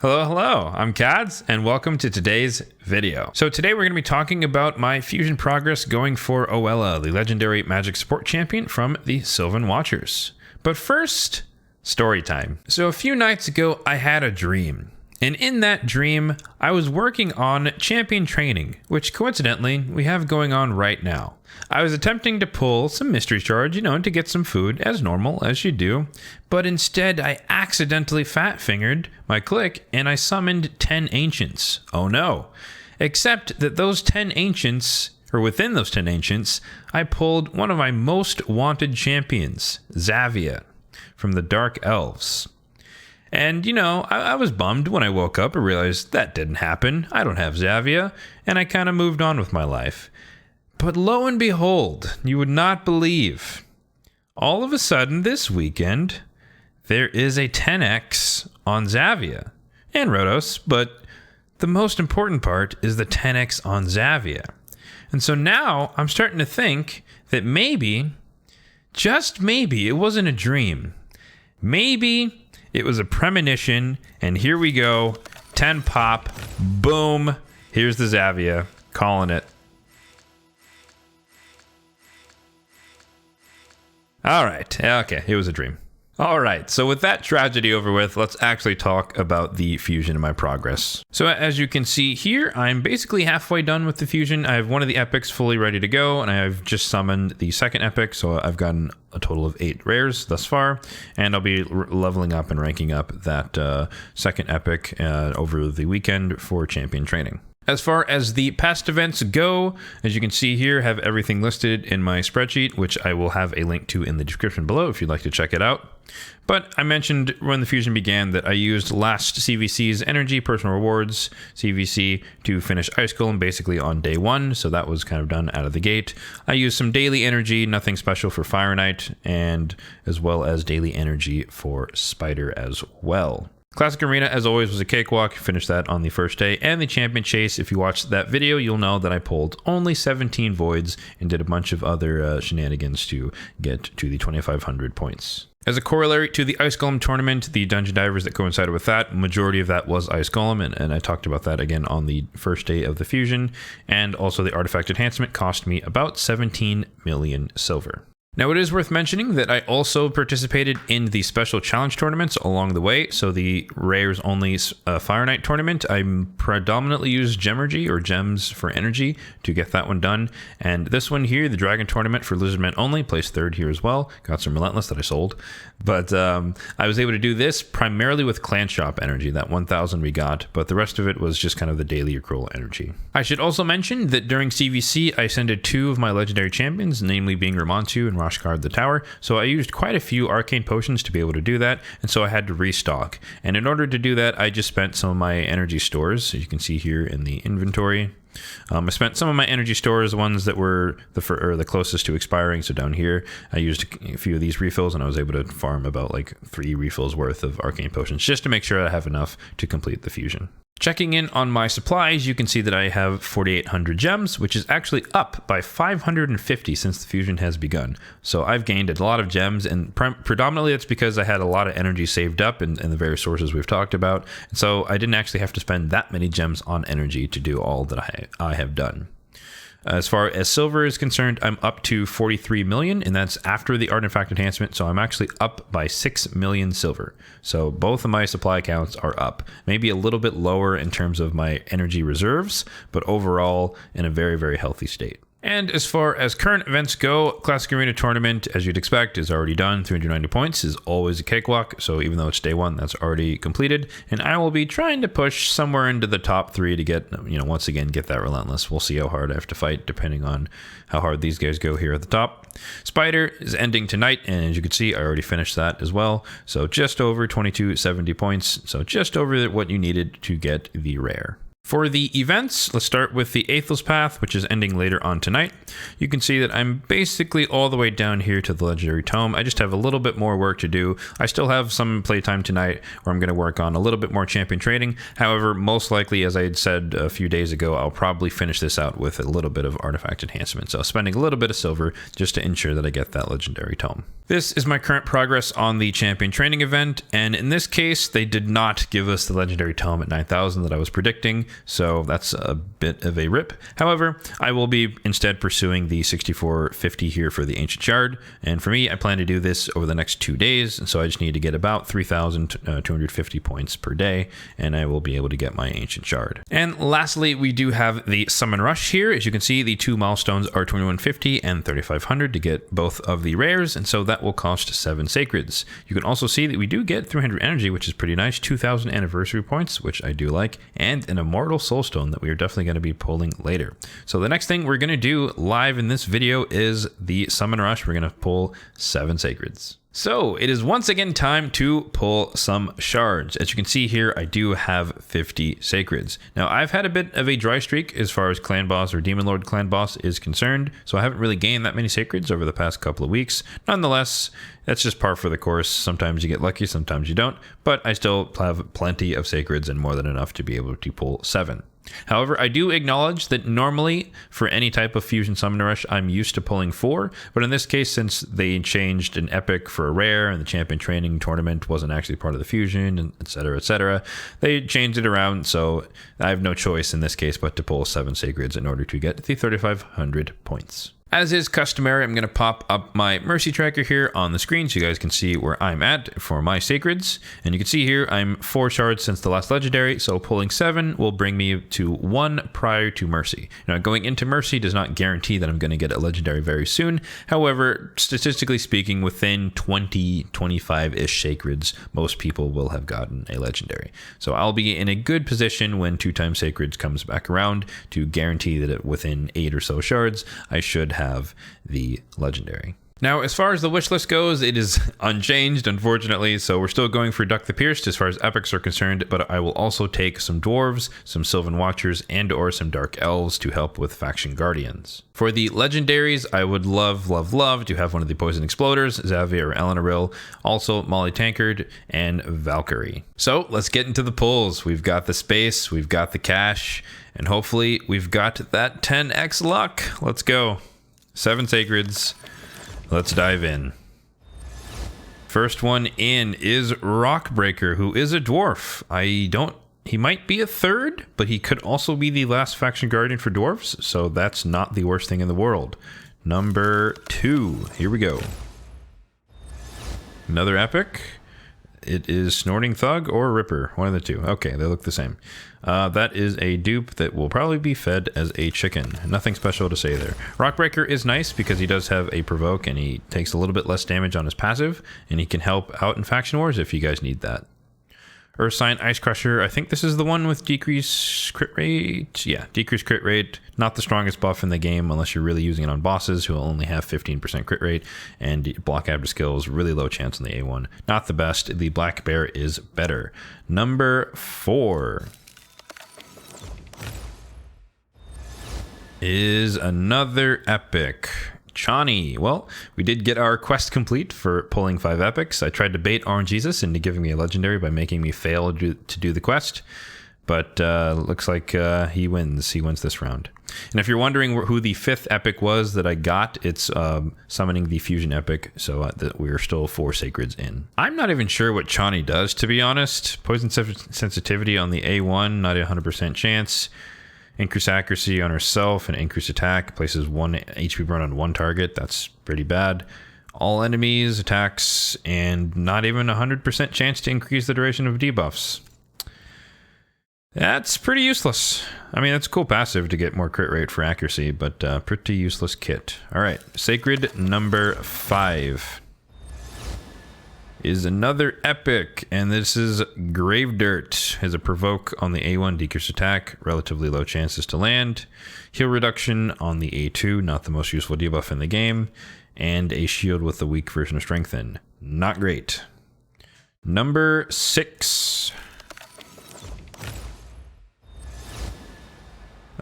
Hello, I'm Kads, and welcome to today's video. So today we're going to be talking about my fusion progress going for Oella, the legendary magic support champion from the Sylvan Watchers. But first, story time. So a few nights ago, I had a dream. And in that dream, I was working on champion training, which coincidentally, we have going on right now. I was attempting to pull some mystery charge, to get some food, as normal, as you do. But instead, I accidentally fat-fingered my click, and I summoned 10 Ancients. Oh no. Except that those 10 Ancients, or within those 10 Ancients, I pulled one of my most wanted champions, Xavia, from the Dark Elves. And, I was bummed when I woke up and realized that didn't happen. I don't have Xavia, and I kind of moved on with my life. But lo and behold, you would not believe, all of a sudden this weekend, there is a 10x on Xavia and Rotos, but the most important part is the 10x on Xavia. And so now I'm starting to think that maybe, just maybe, it wasn't a dream. Maybe it was a premonition, and here we go. 10 pop. Boom. Here's the Xavia. Calling it. All right. Okay. It was a dream. All right. So with that tragedy over with, let's actually talk about the fusion in my progress. So as you can see here, I'm basically halfway done with the fusion. I have one of the epics fully ready to go, and I've just summoned the second epic. So I've gotten a total of 8 rares thus far, and I'll be leveling up and ranking up that second epic over the weekend for champion training. As far as the past events go, as you can see here, I have everything listed in my spreadsheet, which I will have a link to in the description below if you'd like to check it out. But I mentioned when the fusion began that I used last CVC's energy, personal rewards, CVC, to finish Ice Golem basically on day 1, so that was kind of done out of the gate. I used some daily energy, nothing special for Fire Knight, and as well as daily energy for Spider as well. Classic Arena, as always, was a cakewalk. Finished that on the first day. And the Champion Chase, if you watched that video, you'll know that I pulled only 17 Voids and did a bunch of other shenanigans to get to the 2,500 points. As a corollary to the Ice Golem tournament, the Dungeon Divers that coincided with that, majority of that was Ice Golem, and I talked about that again on the first day of the fusion. And also the Artifact Enhancement cost me about 17 million silver. Now, it is worth mentioning that I also participated in the special challenge tournaments along the way. So the Rares Only Fire Knight tournament, I predominantly used Gemergy or Gems for energy to get that one done. And this one here, the Dragon tournament for Lizardmen Only, placed 3rd here as well. Got some Relentless that I sold. But I was able to do this primarily with Clan Shop energy, that 1,000 we got. But the rest of it was just kind of the daily accrual energy. I should also mention that during CVC, I ascended 2 of my legendary champions, namely being Ramontu and Roshkard the Tower, so I used quite a few arcane potions to be able to do that, and so I had to restock. And in order to do that, I just spent some of my energy stores, as you can see here in the inventory. I spent some of my energy stores, the ones that were the closest to expiring. So down here, I used a few of these refills, and I was able to farm about like 3 refills worth of arcane potions just to make sure I have enough to complete the fusion. Checking in on my supplies, you can see that I have 4,800 gems, which is actually up by 550 since the fusion has begun. So I've gained a lot of gems, and predominantly it's because I had a lot of energy saved up in the various sources we've talked about. And so I didn't actually have to spend that many gems on energy to do all that I have done. As far as silver is concerned, I'm up to 43 million, and that's after the Artifact Enhancement, so I'm actually up by 6 million silver. So both of my supply accounts are up. Maybe a little bit lower in terms of my energy reserves, but overall in a very, very healthy state. And as far as current events go, Classic Arena Tournament, as you'd expect, is already done. 390 points is always a cakewalk. So even though it's day 1, that's already completed. And I will be trying to push somewhere into the top 3 to get, once again, get that Relentless. We'll see how hard I have to fight, depending on how hard these guys go here at the top. Spider is ending tonight, and as you can see, I already finished that as well. So just over 2270 points. So just over what you needed to get the rare. For the events, let's start with the Aethel's Path, which is ending later on tonight. You can see that I'm basically all the way down here to the Legendary Tome. I just have a little bit more work to do. I still have some playtime tonight where I'm going to work on a little bit more champion trading. However, most likely, as I had said a few days ago, I'll probably finish this out with a little bit of artifact enhancement. So spending a little bit of silver just to ensure that I get that Legendary Tome. This is my current progress on the champion training event, and in this case, they did not give us the Legendary Tome at 9,000 that I was predicting. So that's a bit of a rip. However, I will be instead pursuing the 6450 here for the Ancient Shard. And for me, I plan to do this over the next 2 days. And so I just need to get about 3,250 points per day, and I will be able to get my Ancient Shard. And lastly, we do have the Summon Rush here. As you can see, the two milestones are 2150 and 3500 to get both of the rares. And so that will cost 7 sacreds. You can also see that we do get 300 energy, which is pretty nice, 2,000 anniversary points, which I do like, and an Immortal Soulstone that we are definitely going to be pulling later. So the next thing we're going to do live in this video is the Summon Rush. We're going to pull 7 sacreds. So it is once again time to pull some shards. As you can see here, I do have 50 sacreds. Now I've had a bit of a dry streak as far as clan boss or demon lord clan boss is concerned, so I haven't really gained that many sacreds over the past couple of weeks. Nonetheless, that's just par for the course. Sometimes you get lucky, sometimes you don't, but I still have plenty of sacreds and more than enough to be able to pull 7. However, I do acknowledge that normally for any type of Fusion Summon Rush, I'm used to pulling 4, but in this case, since they changed an epic for a rare and the champion training tournament wasn't actually part of the Fusion, and etc., they changed it around, so I have no choice in this case but to pull 7 sacreds in order to get the 3,500 points. As is customary, I'm going to pop up my Mercy tracker here on the screen so you guys can see where I'm at for my sacreds. And you can see here I'm 4 shards since the last legendary, so pulling 7 will bring me to 1 prior to Mercy. Now, going into Mercy does not guarantee that I'm going to get a legendary very soon. However, statistically speaking, within 20-25-ish sacreds, most people will have gotten a legendary. So I'll be in a good position when 2x sacreds comes back around to guarantee that within 8 or so shards, I should have the legendary. Now, as far as the wish list goes, it is unchanged, unfortunately, so we're still going for Duck the Pierced as far as epics are concerned, but I will also take some dwarves, some Sylvan Watchers, and or some Dark Elves to help with Faction Guardians. For the legendaries, I would love to have one of the Poison Exploders, Xavier or Elenaril, also Molly Tankard, and Valkyrie. So let's get into the pulls. We've got the space, we've got the cash, and hopefully we've got that 10x luck. Let's go. 7 sacreds. Let's dive in. First one in is Rockbreaker, who is a dwarf. He might be a 3rd, but he could also be the last faction guardian for dwarves, so that's not the worst thing in the world. Number 2, here we go. Another epic. It is Snorting Thug or Ripper, one of the two. Okay, they look the same. That is a dupe that will probably be fed as a chicken. Nothing special to say there. Rockbreaker is nice because he does have a provoke and he takes a little bit less damage on his passive, and he can help out in Faction Wars if you guys need that. Ursine Ice Crusher, I think this is the one with decreased crit rate. Yeah, decreased crit rate. Not the strongest buff in the game unless you're really using it on bosses who will only have 15% crit rate, and block after skills, really low chance on the A1. Not the best. The Black Bear is better. Number 4 is another epic. Chani. Well, we did get our quest complete for pulling 5 epics. I tried to bait Orange Jesus into giving me a legendary by making me fail to do the quest, but looks like he wins. He wins this round. And if you're wondering who the 5th epic was that I got, it's summoning the Fusion epic, so that we're still 4 sacreds in. I'm not even sure what Chani does, to be honest. Poison sensitivity on the A1, not a 100% chance. Increase accuracy on herself and increase attack. Places 1 HP burn on 1 target. That's pretty bad. All enemies, attacks, and not even 100% chance to increase the duration of debuffs. That's pretty useless. I mean, it's a cool passive to get more crit rate for accuracy, but pretty useless kit. All right, Sacred number 5 is another epic, and this is Grave Dirt. Has a provoke on the A1, decrease attack, relatively low chances to land, heal reduction on the A2, not the most useful debuff in the game, and a shield with the weak version of Strengthen. Not great. Number 6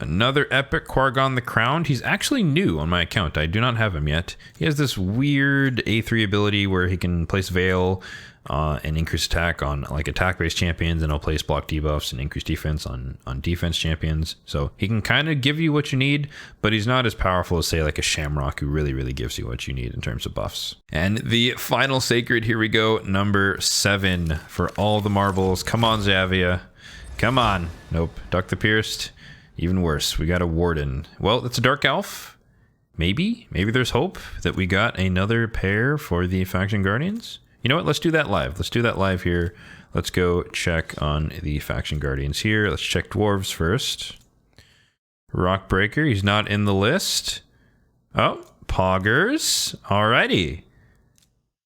Another epic, Qui-Gon the Crowned. He's actually new on my account. I do not have him yet. He has this weird A3 ability where he can place Veil and increase attack on like attack-based champions, and he'll place block debuffs and increase defense on defense champions. So he can kind of give you what you need, but he's not as powerful as, say, like a Shamrock, who really gives you what you need in terms of buffs. And the final Sacred, here we go, number 7 for all the marbles. Come on, Xavia. Come on. Nope. Duck the Pierced. Even worse, we got a Warden. Well, it's a Dark Elf. Maybe there's hope that we got another pair for the Faction Guardians. You know what? Let's do that live. Let's do that live here. Let's go check on the Faction Guardians here. Let's check Dwarves first. Rockbreaker, he's not in the list. Oh, Poggers. Alrighty.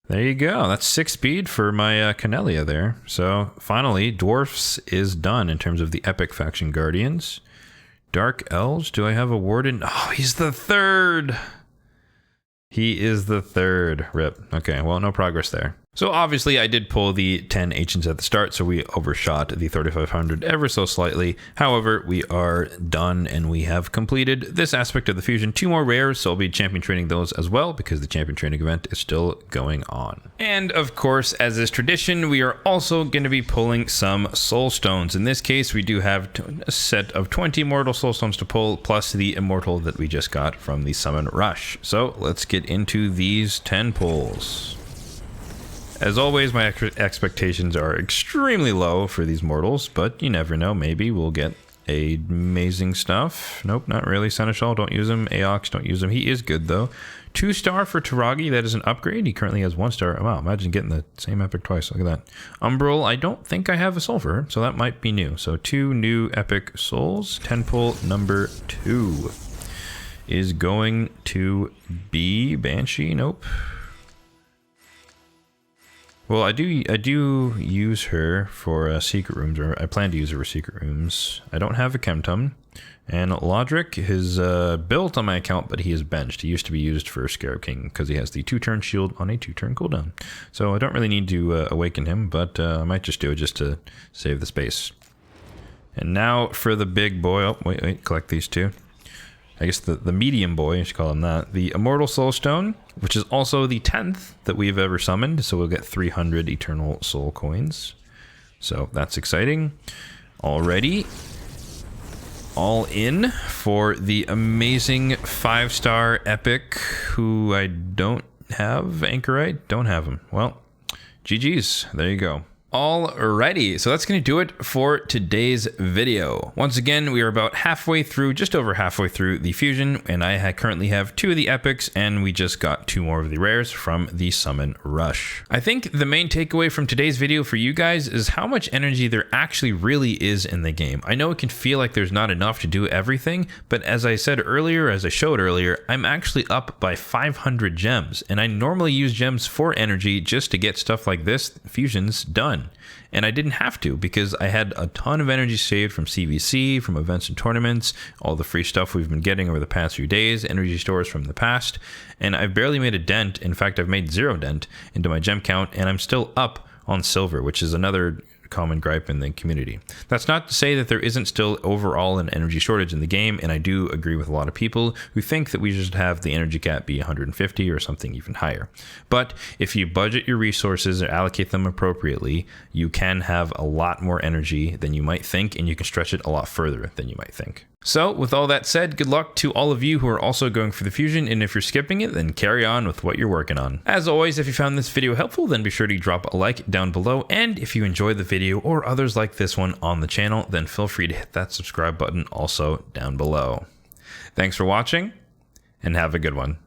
There you go. That's 6 speed for my Cornelia there. So finally, Dwarfs is done in terms of the Epic Faction Guardians. Dark Elves, do I have a Warden? Oh, he's the 3rd. He is the 3rd. Rip. Okay, well, no progress there. So obviously I did pull the 10 ancients at the start, so we overshot the 3500 ever so slightly. However, we are done and we have completed this aspect of the fusion. 2 more rares, so I'll be champion training those as well because the champion training event is still going on. And of course, as is tradition, we are also going to be pulling some soul stones. In this case, we do have a set of 20 immortal soul stones to pull, plus the immortal that we just got from the summon rush. So let's get into these 10 pulls. As always, my expectations are extremely low for these mortals, but you never know. Maybe we'll get amazing stuff. Nope, not really. Seneschal, don't use him. Aox, don't use him. He is good, though. 2-star for Taragi. That is an upgrade. He currently has 1-star. Wow, imagine getting the same epic twice. Look at that. Umbral, I don't think I have a soul for her, so that might be new. So 2 new epic souls. 10 pull number 2 is going to be Banshee. Nope. Well, I do use her for secret rooms, or I plan to use her for secret rooms. I don't have a Chemtum, and Lodric is built on my account, but he is benched. He used to be used for Scarab King because he has the 2-turn shield on a 2-turn cooldown. So I don't really need to awaken him, but I might just do it just to save the space. And now for the big boy. Oh, wait, collect these 2. I guess the medium boy, I should call him that. The Immortal Soulstone, which is also the 10th that we've ever summoned. So we'll get 300 Eternal Soul Coins. So that's exciting. Already all in for the amazing 5-star epic, who I don't have. Anchorite, don't have him. Well, GG's. There you go. Alrighty, so that's going to do it for today's video. Once again, we are about halfway through, just over halfway through the fusion, and I currently have 2 of the epics, and we just got 2 more of the rares from the summon rush. I think the main takeaway from today's video for you guys is how much energy there actually really is in the game. I know it can feel like there's not enough to do everything, but as I said earlier, as I showed earlier, I'm actually up by 500 gems, and I normally use gems for energy just to get stuff like this, fusions, done. And I didn't have to because I had a ton of energy saved from CVC, from events and tournaments, all the free stuff we've been getting over the past few days, energy stores from the past, and I've barely made a dent. In fact, I've made 0 dent into my gem count, and I'm still up on silver, which is another common gripe in the community. That's not to say that there isn't still overall an energy shortage in the game, and I do agree with a lot of people who think that we should have the energy cap be 150 or something even higher. But if you budget your resources or allocate them appropriately, you can have a lot more energy than you might think, and you can stretch it a lot further than you might think. So with all that said, good luck to all of you who are also going for the fusion, and if you're skipping it, then carry on with what you're working on. As always, if you found this video helpful, then be sure to drop a like down below, and if you enjoyed the video or others like this one on the channel, then feel free to hit that subscribe button also down below. Thanks for watching, and have a good one.